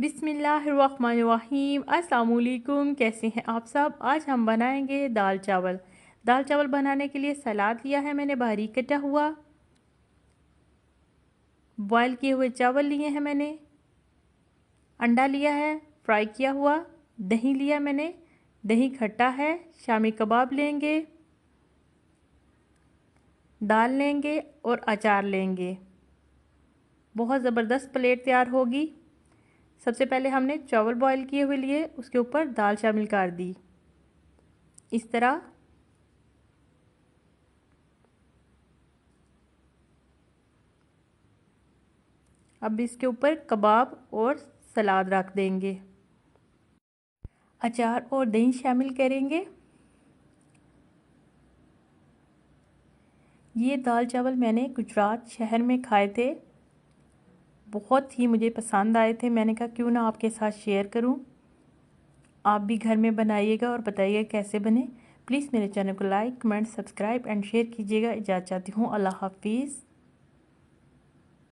बिस्मिल्लाहिर्रहमानिर्रहीम। अस्सलाम वालेकुम। कैसे हैं आप सब। आज हम बनाएंगे दाल चावल। दाल चावल बनाने के लिए सलाद लिया है मैंने बारीक कटा हुआ, बॉयल किए हुए चावल लिए हैं मैंने, अंडा लिया है फ्राई किया हुआ, दही लिया मैंने, दही खट्टा है, शामी कबाब लेंगे, दाल लेंगे और अचार लेंगे। बहुत ज़बरदस्त प्लेट तैयार होगी। सबसे पहले हमने चावल बॉईल किए हुए लिए, उसके ऊपर दाल शामिल कर दी इस तरह। अब इसके ऊपर कबाब और सलाद रख देंगे, अचार और दही शामिल करेंगे। ये दाल चावल मैंने गुजरात शहर में खाए थे, बहुत ही मुझे पसंद आए थे। मैंने कहा क्यों ना आपके साथ शेयर करूं। आप भी घर में बनाइएगा और बताइएगा कैसे बने। प्लीज़ मेरे चैनल को like, comment, subscribe and share कीजिएगा। इजाज़त चाहती हूँ। अल्लाह हाफिज़।